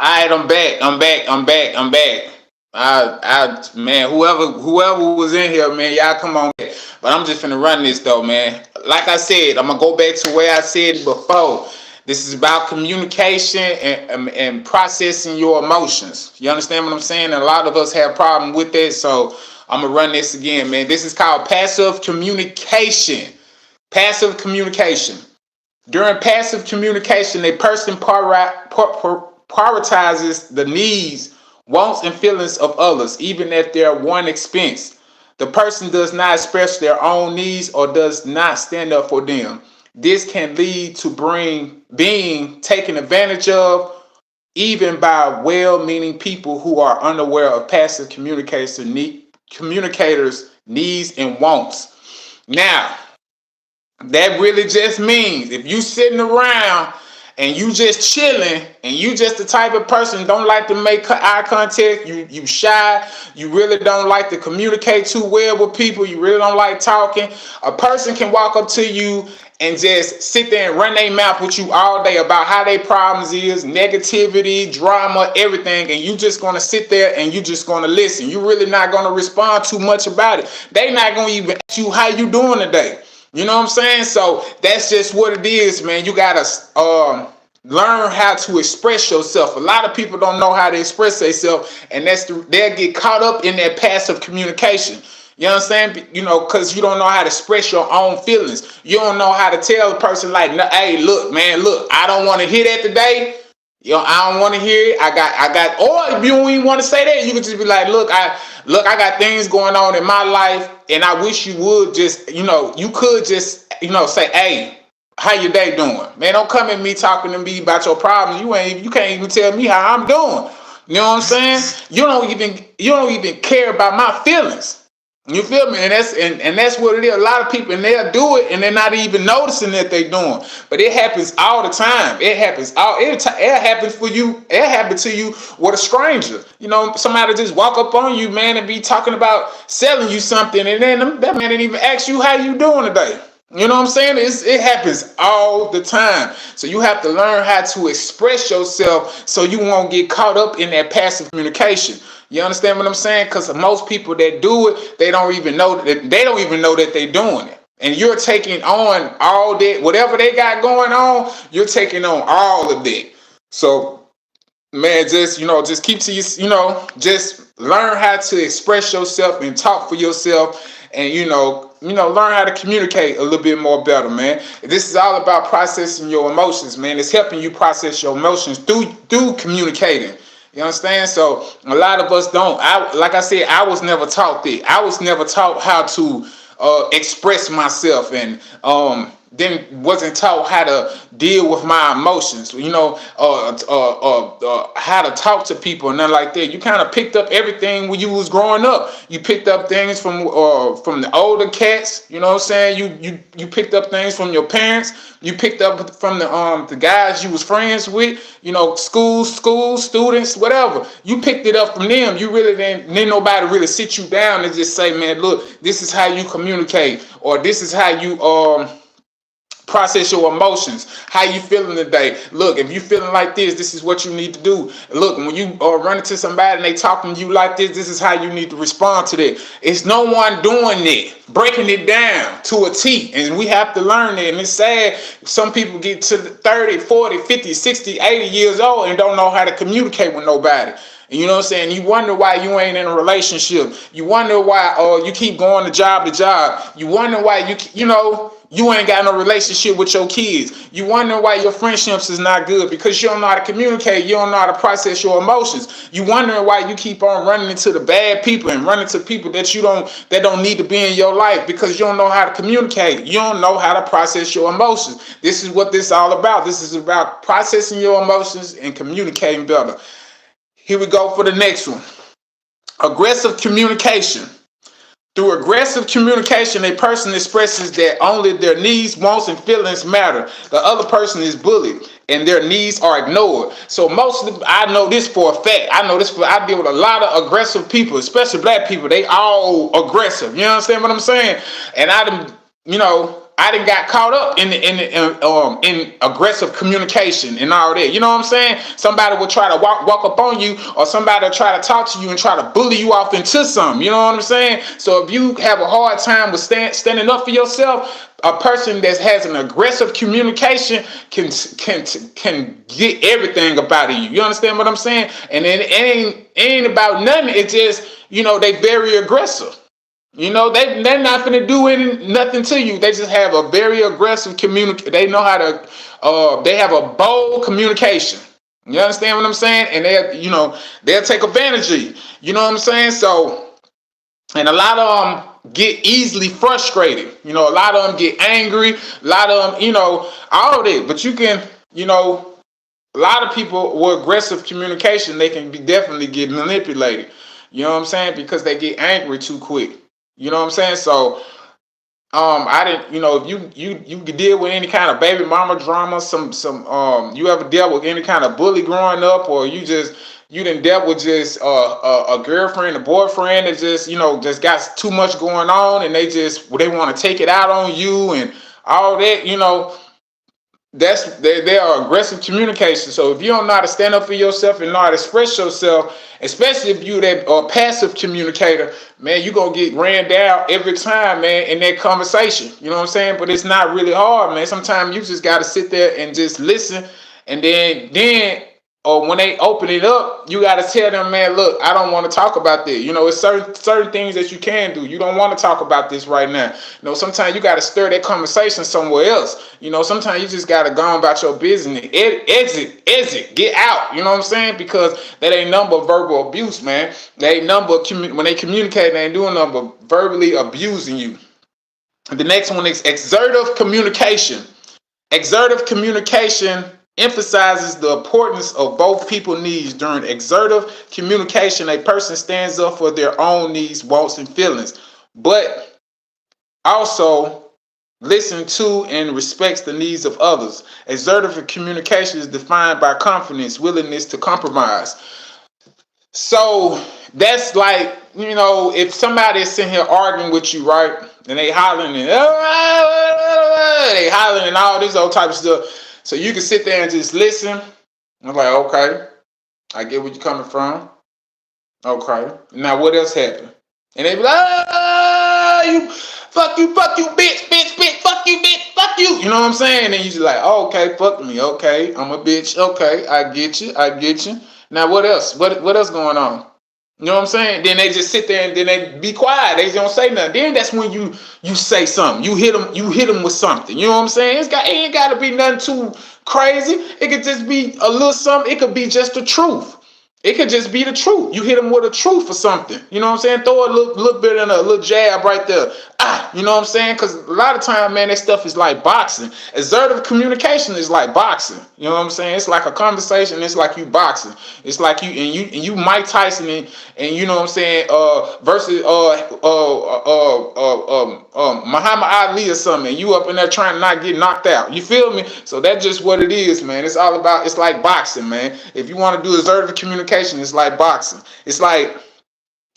All right, I'm back. Man, whoever was in here, man, y'all come on. But I'm just finna run this though, man. Like I said, I'm gonna go back to where I said it before. This is about communication and processing your emotions. You understand what I'm saying? And a lot of us have problem with that, so I'm gonna run this again, man. This is called passive communication. Passive communication. During passive communication, a person prioritizes the needs, wants, and feelings of others, even at their one expense. The person does not express their own needs or does not stand up for them. This can lead to being taken advantage of, even by well-meaning people who are unaware of passive communicators' needs and wants. Now, that really just means if you sitting around and you just chilling and you just the type of person don't like to make eye contact, you shy, you really don't like to communicate too well with people, you really don't like talking, a person can walk up to you and just sit there and run their mouth with you all day about how their problems is, negativity, drama, everything, and you just gonna sit there and you just gonna listen. You really not gonna respond too much about it. They not gonna even ask you how you doing today. You know what I'm saying? So that's just what it is, man. You gotta learn how to express yourself. A lot of people don't know how to express themselves, and they'll get caught up in that passive communication. You understand? You know, because you don't know how to express your own feelings. You don't know how to tell a person like, hey, look, man, look, I don't want to hear that today. You know, I don't want to hear it. I got. Or if you don't even want to say that, you can just be like, look, I got things going on in my life, and I wish you would just, you could just, say, hey, how your day doing, man? Don't come at me talking to me about your problems. You can't even tell me how I'm doing. You know what I'm saying? You don't even care about my feelings. You feel me? And that's what it is. A lot of people, and they'll do it and they're not even noticing that they're doing. But it happens all the time. It happens it happens for you. It happens to you with a stranger. Somebody just walk up on you, man, and be talking about selling you something, and then that man didn't even ask you how you doing today. You know what I'm saying? It happens all the time. So you have to learn how to express yourself so you won't get caught up in that passive communication. You understand what I'm saying? Because most people that do it, they don't even know that they're doing it. And you're taking on all that, whatever they got going on, you're taking on all of that. So, man, just keep to just learn how to express yourself and talk for yourself, and learn how to communicate a little bit more better, man. This is all about processing your emotions, man. It's helping you process your emotions through communicating. You understand? So a lot of us don't. Like I said, I was never taught that. I was never taught how to express myself, and then wasn't taught how to deal with my emotions. How to talk to people and nothing like that. You kind of picked up everything when you was growing up. You picked up things from the older cats. You know what I'm saying? You picked up things from your parents. You picked up from the guys you was friends with. School students, whatever. You picked it up from them. You really didn't nobody really sit you down and just say, man, look, this is how you communicate, or this is how you process your emotions. How you feeling today? Look, if you feeling like this is what you need to do. Look, when you run into somebody and they talking to you like this is how you need to respond to that. It's no one doing it, breaking it down to a T, and we have to learn that. And it's sad, some people get to 30, 40, 50, 60, 80 years old and don't know how to communicate with nobody. You know what I'm saying? You wonder why you ain't in a relationship. You wonder why you keep going to job. You wonder why you ain't got no relationship with your kids. You wonder why your friendships is not good, because you don't know how to communicate. You don't know how to process your emotions. You wondering why you keep on running into the bad people and running to people that don't need to be in your life, because you don't know how to communicate. You don't know how to process your emotions. This is what this is all about. This is about processing your emotions and communicating better. Here we go for the next one. Aggressive communication. Through aggressive communication, a person expresses that only their needs, wants, and feelings matter. The other person is bullied and their needs are ignored. So I know this for a fact. I deal with a lot of aggressive people, especially black people. They all aggressive. You understand what I'm saying? And I done got caught up in aggressive communication and all that. You know what I'm saying? Somebody will try to walk up on you, or somebody will try to talk to you and try to bully you off into something. You know what I'm saying? So if you have a hard time with standing up for yourself, a person that has an aggressive communication can get everything about you. You understand what I'm saying? And it ain't about nothing. It's just, they very aggressive. They're not gonna do nothing to you. They just have a very aggressive communicate. They know how to. They have a bold communication. You understand what I'm saying? And they'll take advantage of you. You know what I'm saying? So, and a lot of them get easily frustrated. A lot of them get angry. A lot of them, all of that. But you can, a lot of people with aggressive communication, they can definitely get manipulated. You know what I'm saying? Because they get angry too quick. You know what I'm saying? So, I didn't, if you could deal with any kind of baby mama drama, you ever dealt with any kind of bully growing up, or you didn't dealt with just a girlfriend, a boyfriend that just got too much going on, and they want to take it out on you and all that, they are aggressive communication. So if you don't know how to stand up for yourself and know how to express yourself, especially if you that passive communicator, man, you're gonna get ran down every time, man, in that conversation. You know what I'm saying? But it's not really hard, man. Sometimes you just gotta sit there and just listen, and then or when they open it up, you gotta tell them, man, look, I don't want to talk about that. It's certain things that you can do. You don't want to talk about this right now. Sometimes you gotta stir that conversation somewhere else. Sometimes you just gotta go on about your business. Exit, get out. You know what I'm saying? Because that ain't number verbal abuse, man. They ain't number when they communicate, they ain't doing number verbally abusing you. The next one is exertive communication. Exertive communication emphasizes the importance of both people's needs. During exertive communication, a person stands up for their own needs, wants, and feelings, but also listen to and respects the needs of others. Exertive communication is defined by confidence, willingness to compromise. So that's like, if somebody is sitting here arguing with you, right, and they hollering and all this old type of stuff. So you can sit there and just listen. I'm like, okay, I get where you're coming from. Okay, now what else happened? And they be like, you, fuck you, bitch, fuck you, bitch, fuck you. You know what I'm saying? And you just like, oh, okay, fuck me, okay, I'm a bitch, okay, I get you. Now what else? What else going on? You know what I'm saying? Then they just sit there and then they be quiet. They don't say nothing. Then that's when you say something. You hit them with something. You know what I'm saying? It ain't got to be nothing too crazy. It could just be a little something. It could be just the truth. It could just be the truth. You hit them with a truth or something. You know what I'm saying? Throw a little bit in a little jab right there. You know what I'm saying? Because a lot of time, man, that stuff is like boxing. Assertive communication is like boxing. You know what I'm saying? It's like a conversation. It's like you boxing. It's like you Mike Tyson and you know what I'm saying? Versus Muhammad Ali or something. And you up in there trying to not get knocked out. You feel me? So that's just what it is, man. It's all about. It's like boxing, man. If you want to do assertive communication, it's like boxing. It's like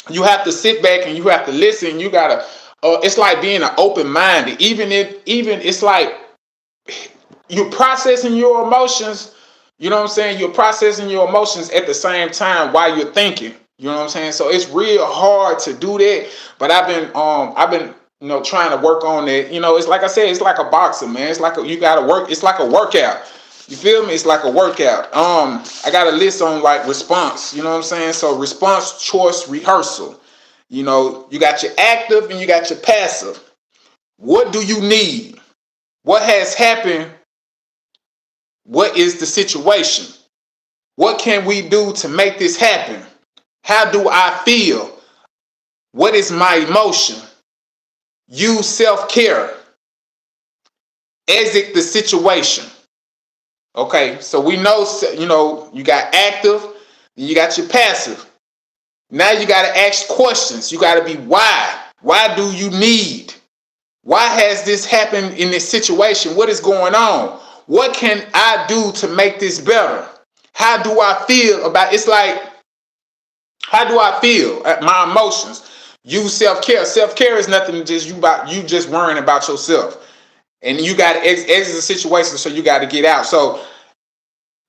you have to sit back and you have to listen. You gotta. It's like being an open-minded. Even it's like you're processing your emotions. You know what I'm saying? You're processing your emotions at the same time while you're thinking. You know what I'm saying? So it's real hard to do that. But I've been trying to work on that. It's like I said, it's like a boxing, man. It's like you gotta work. It's like a workout. You feel me? It's like a workout. I got a list on like response. You know what I'm saying? So response, choice, rehearsal. You got your active and you got your passive. What do you need? What has happened? What is the situation? What can we do to make this happen? How do I feel? What is my emotion? Use self-care. Exit the situation. Okay, so we know, you got active and you got your passive. Now you got to ask questions. You got to be why. Why do you need? Why has this happened in this situation? What is going on? What can I do to make this better? How do I feel about it's like, how do I feel at my emotions? Use self-care. Self-care is nothing just you just worrying about yourself. and you got to exit the situation, so you got to get out. So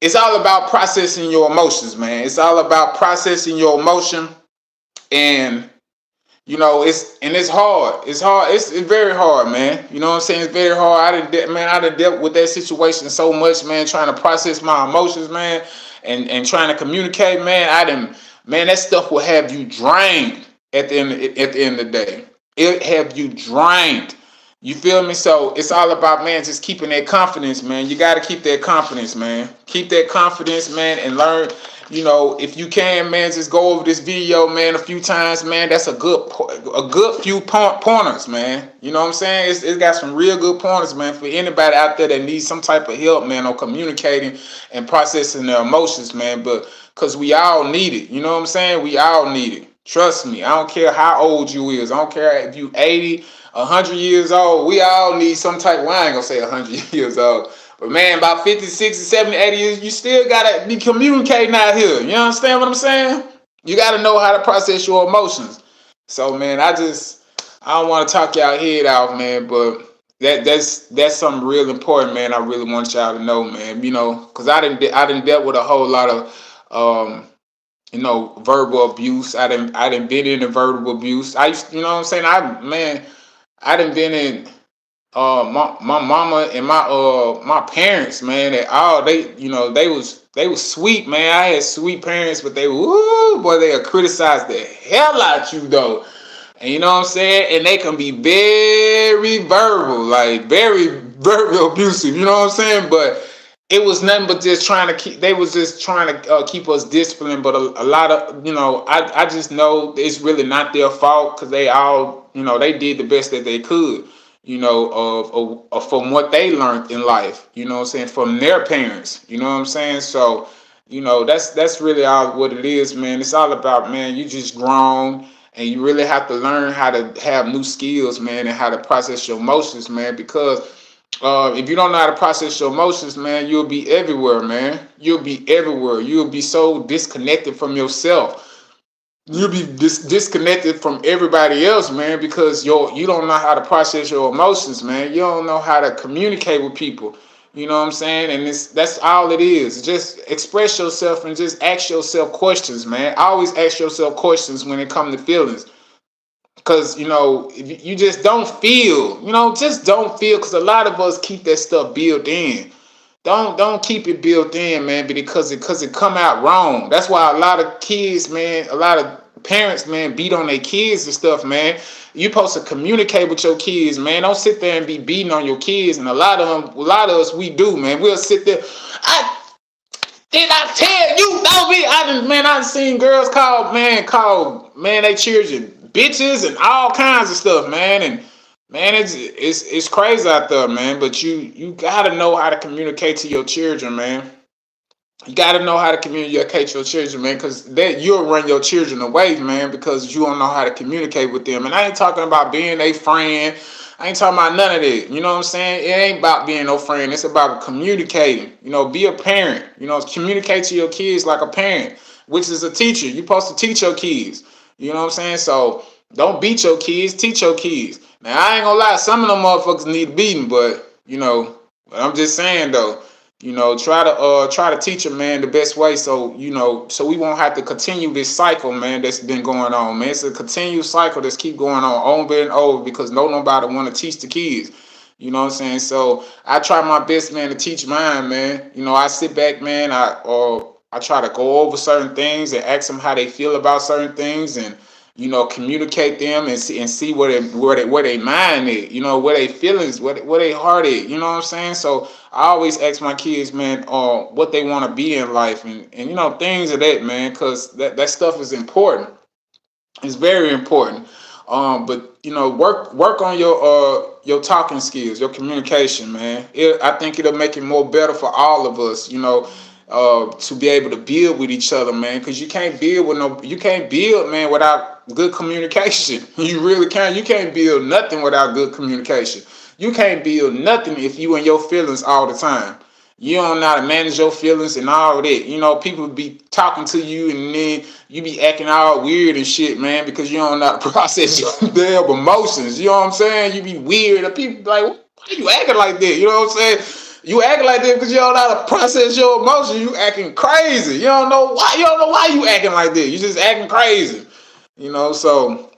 it's all about processing your emotions, man. It's all about processing your emotion, and it's hard. It's hard. It's very hard, man. You know what I'm saying? It's very hard. I done dealt with that situation so much, man. Trying to process my emotions, man, and trying to communicate, man. Man, that stuff will have you drained at the end of the day. It have you drained. You feel me? So it's all about, man, just keeping that confidence, man. You got to keep that confidence, man. Keep that confidence, man, and learn. If you can, man, just go over this video, man, a few times, man. That's a good few pointers, man. You know what I'm saying? It's got some real good pointers, man, for anybody out there that needs some type of help, man, on communicating and processing their emotions, man. But because we all need it, you know what I'm saying? We all need it. Trust me. I don't care how old you is. I don't care if you 80, 100 years old. We all need some type. Well, I ain't gonna say 100 years old. But man, about 50, 60, 70, 80 years, you still gotta be communicating out here. You understand what I'm saying? You gotta know how to process your emotions. So man, I don't want to talk y'all head off, man, but that's something real important, man. I really want y'all to know, man. Because I didn't dealt with a whole lot of verbal abuse. I didn't been in the verbal abuse. I used, you know what I'm saying? I done been in my mama and my parents, man. They was sweet, man. I had sweet parents, but they criticize the hell out you though. And you know what I'm saying? And they can be very verbal, like very verbal abusive. You know what I'm saying? But it was nothing but just trying to keep. They was just trying to keep us disciplined. But a lot of I just know it's really not their fault, because they all they did the best that they could. Of from what they learned in life. You know what I'm saying? From their parents. You know what I'm saying? So that's really all what it is, man. It's all about, man, you just grown. And you really have to learn how to have new skills, man, and how to process your emotions, man. Because if you don't know how to process your emotions, man, you'll be everywhere, man. You'll be everywhere. You'll be so disconnected from yourself. You'll be disconnected from everybody else, man, because you don't know how to process your emotions, man. You don't know how to communicate with people. You know what I'm saying? And that's all it is. Just express yourself and just ask yourself questions, man. Always ask yourself questions when it comes to feelings. Because, if you just don't feel, just don't feel, because a lot of us keep that stuff built in. Don't keep it built in, man, because it come out wrong. That's why a lot of kids, man, a lot of parents, man, beat on their kids and stuff, man. You supposed to communicate with your kids, man. Don't sit there and be beating on your kids. And a lot of us, we do, man. We'll sit there. Did I tell you? I've seen girls call they children bitches and all kinds of stuff, man. And man, it's crazy out there, man. But you gotta know how to communicate to your children, man. You gotta know how to communicate to your children, man, because that you'll run your children away, man, because you don't know how to communicate with them. And I ain't talking about being a friend. I ain't talking about none of that. You know what I'm saying? It ain't about being no friend. It's about communicating. Be a parent. Communicate to your kids like a parent, which is a teacher. You're supposed to teach your kids. You know what I'm saying? So don't beat your kids. Teach your kids. Now, I ain't gonna lie. Some of them motherfuckers need beating, but, I'm just saying, though. Try to teach them, man, the best way, so so we won't have to continue this cycle, man, that's been going on, man. It's a continued cycle that's keep going on over and over, because nobody want to teach the kids. You know what I'm saying? So I try my best, man, to teach mine, man. I sit back, man. I try to go over certain things and ask them how they feel about certain things, and communicate them and see where they mind is, where they feelings, where they heart is. You know what I'm saying? So I always ask my kids, man, what they want to be in life, and things of that, man, because that stuff is important. It's very important. But work on your talking skills, your communication, man. I think it'll make it more better for all of us. To be able to build with each other, man, because you can't build, man, without good communication. You really can't. You can't build nothing without good communication. You can't build nothing if you in your feelings all the time. You don't know how to manage your feelings and all that. People be talking to you, and then you be acting all weird and shit, man, because you don't know how to process your damn emotions. You know what I'm saying? You be weird, and people be like, what Why you acting like that? You know what I'm saying? You acting like that because you don't know how to process your emotions. You acting crazy. You don't know why. You don't know why you acting like that. You just acting crazy. You know, so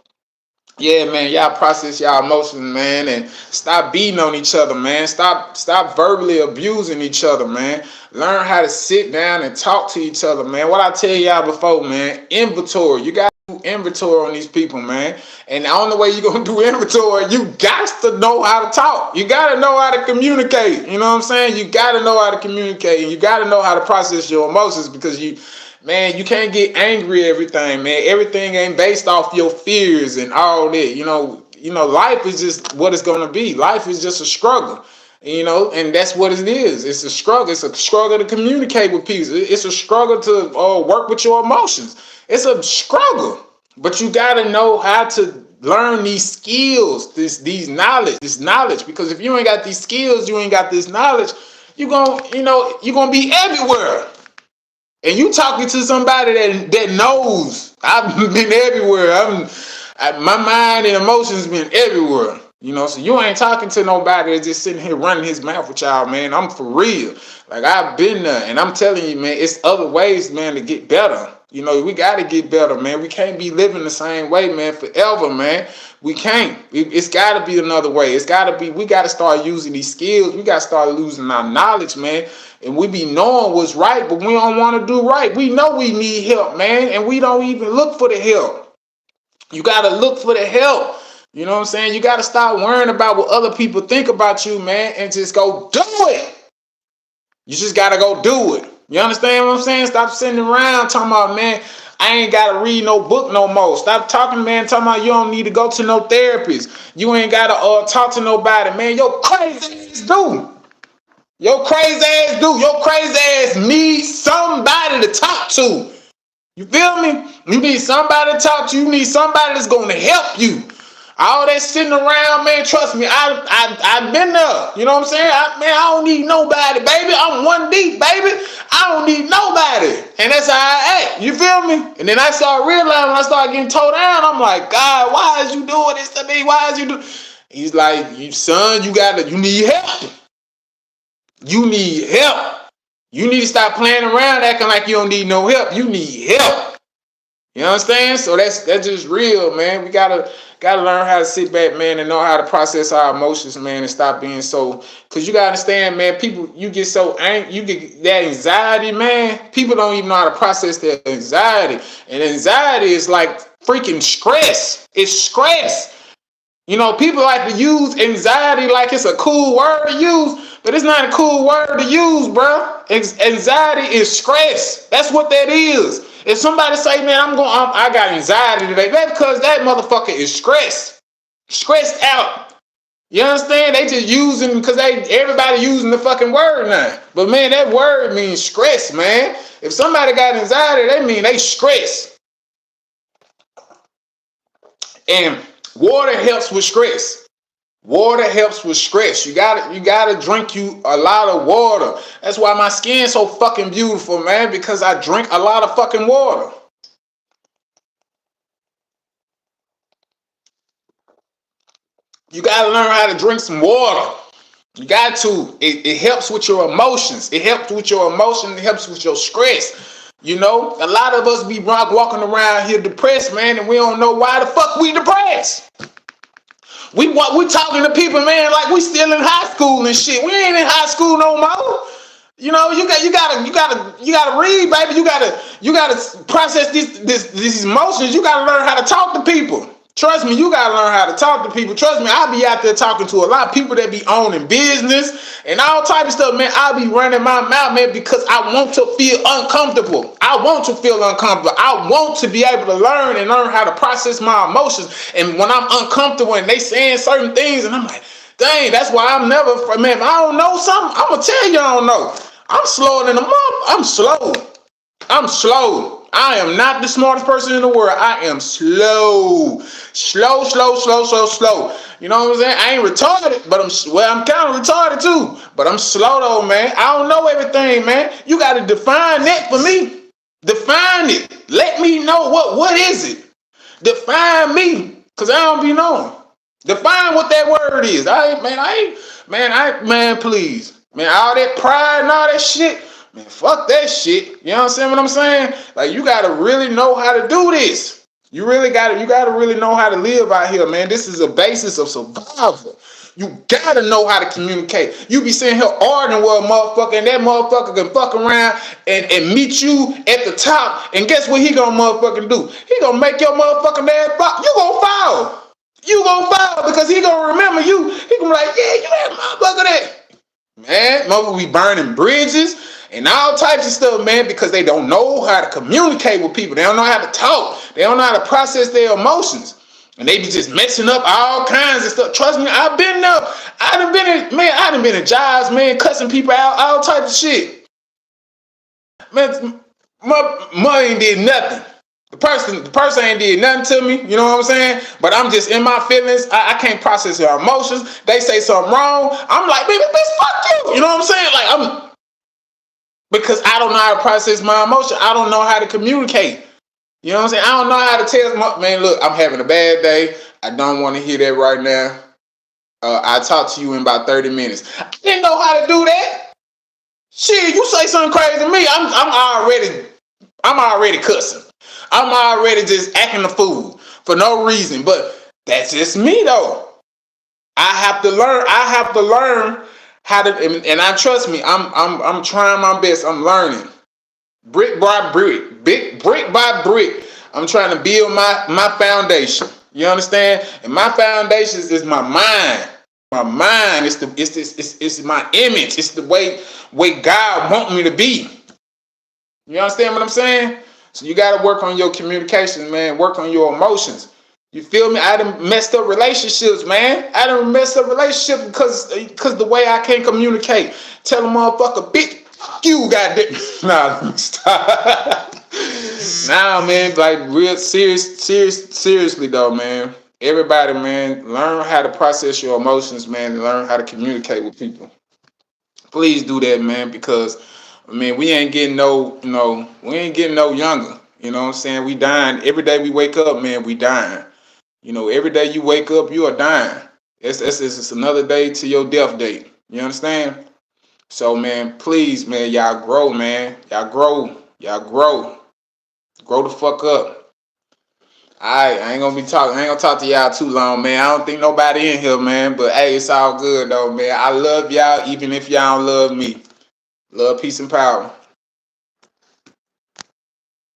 yeah, man, y'all process y'all emotions, man, and stop beating on each other, man. Stop verbally abusing each other, man. Learn how to sit down and talk to each other, man. What I tell y'all before, man, inventory. You got to do inventory on these people, man. And the only way you're gonna do inventory, you got to know how to talk. You gotta know how to communicate. You know what I'm saying? You gotta know how to communicate, and you gotta know how to process your emotions because man, you can't get angry at everything, man. Everything ain't based off your fears and all that. Life is just what it's gonna be. Life is just a struggle, and that's what it is. It's a struggle. It's a struggle to communicate with people. It's a struggle to work with your emotions. It's a struggle, but you gotta know how to learn these skills, this knowledge. Because if you ain't got these skills, you ain't got this knowledge, you're gonna be everywhere. And you talking to somebody that knows. I've been everywhere. My mind and emotions been everywhere. So you ain't talking to nobody that's just sitting here running his mouth with y'all, man. I'm for real. Like, I've been there, and I'm telling you, man, it's other ways, man, to get better. We got to get better, man. We can't be living the same way, man, forever, man. We can't. It's got to be another way. We got to start using these skills. We got to start losing our knowledge, man. And we be knowing what's right, but we don't want to do right. We know we need help, man, and we don't even look for the help. You got to look for the help. You know what I'm saying? You got to stop worrying about what other people think about you, man, and just go do it. You just got to go do it. You understand what I'm saying? Stop sitting around talking about, man, I ain't got to read no book no more. Stop talking, man, talking about you don't need to go to no therapist. You ain't got to talk to nobody, man. Yo, crazy ass dude. Your crazy ass needs somebody to talk to. You feel me? You need somebody to talk to. You need somebody that's going to help you. All that sitting around, man, trust me, I've been there. You know what I'm saying? I don't need nobody, baby. I'm one deep, baby. I don't need nobody. And that's how I act. You feel me? And then I started realizing when I started getting towed down, I'm like, God, why is you doing this to me? Why is you doing? He's like, son, you need help. You need help. You need to stop playing around acting like you don't need no help. You need help. You understand? So that's just real, man. We gotta learn how to sit back, man, and know how to process our emotions, man, and stop being so. Cause you gotta understand, man. People, you get so angry, you get that anxiety, man. People don't even know how to process their anxiety, and anxiety is like freaking stress. It's stress. People like to use anxiety like it's a cool word to use, but it's not a cool word to use, bro. Anxiety is stress. That's what that is. If somebody say, man, I got anxiety today, that's because that motherfucker is stressed out. You understand? They just using because everybody using the fucking word now. But man, that word means stress, man. If somebody got anxiety, that mean they stressed. And water helps with stress. Water helps with stress. You gotta drink you a lot of water. That's why my skin's so fucking beautiful, man, because I drink a lot of fucking water. You gotta learn how to drink some water. You got to. It helps with your emotions. It helps with your emotions. It helps with your stress. A lot of us be walking around here depressed, man, and we don't know why the fuck we depressed. We talking to people, man, like we still in high school and shit. We ain't in high school no more. You gotta read, baby. You gotta process these emotions. You gotta learn how to talk to people. Trust me, you gotta learn how to talk to people. Trust me, I be out there talking to a lot of people that be owning business and all type of stuff, man. I be running my mouth, man, because I want to feel uncomfortable. I want to feel uncomfortable. I want to be able to learn how to process my emotions. And when I'm uncomfortable and they saying certain things, and I'm like, dang, that's why I'm never, man, if I don't know something, I'm gonna tell you I don't know. I'm slower than a mother. I'm slow. I am not the smartest person in the world. I am slow. Slow. You know what I'm saying? I ain't retarded, but I'm kind of retarded too. But I'm slow though, man. I don't know everything, man. You got to define that for me. Define it. Let me know what is it. Define me, cause I don't be knowing. Define what that word is. I Man, please. Man, all that pride and all that shit, man, fuck that shit. You understand what I'm saying? Like, you gotta really know how to do this. You gotta really know how to live out here, man. This is a basis of survival. You gotta know how to communicate. You be sitting here arguing with a motherfucker, and that motherfucker can fuck around and meet you at the top, and guess what he gonna motherfucking do? He gonna make your motherfucking ass fall. You gonna fall. You gonna fall because he gonna remember you. He gonna be like, yeah, you that motherfucker that. Man, motherfuckers be burning bridges and all types of stuff, man, because they don't know how to communicate with people. They don't know how to talk. They don't know how to process their emotions. And they be just messing up all kinds of stuff. Trust me, I've been there. I done been in jobs, man, cussing people out, all types of shit. Man, my ain't did nothing. The person ain't did nothing to me, you know what I'm saying? But I'm just in my feelings. I can't process their emotions. They say something wrong. I'm like, baby, bitch, fuck you. You know what I'm saying? Like, because I don't know how to process my emotion. I don't know how to communicate. You know what I'm saying? I don't know how to tell my man, look, I'm having a bad day. I don't want to hear that right now. I'll talk to you in about 30 minutes. I didn't know how to do that. Shit, you say something crazy to me, I'm already cussing. I'm already just acting a fool for no reason. But that's just me though. I have to learn how to, and I trust me, I'm trying my best. I'm learning. Brick by brick, brick by brick. I'm trying to build my foundation. You understand? And my foundation is my mind. My mind is it's my image. It's the way God want me to be. You understand what I'm saying? So you got to work on your communication, man. Work on your emotions. You feel me? I done messed up relationships, man. I done messed up relationships because the way I can't communicate. Tell a motherfucker, bitch, you goddamn. Nah, stop. Nah, man. Like real seriously though, man. Everybody, man, learn how to process your emotions, man, and learn how to communicate with people. Please do that, man, because I mean, we ain't getting no younger. You know what I'm saying? We dying. Every day we wake up, man, we dying. You know, every day you wake up, you are dying. It's another day to your death date. You understand? So, man, please, man, y'all grow, man. Y'all grow. Y'all grow. Grow the fuck up. I ain't gonna talk to y'all too long, man. I don't think nobody in here, man. But hey, it's all good though, man. I love y'all, even if y'all don't love me. Love, peace, and power.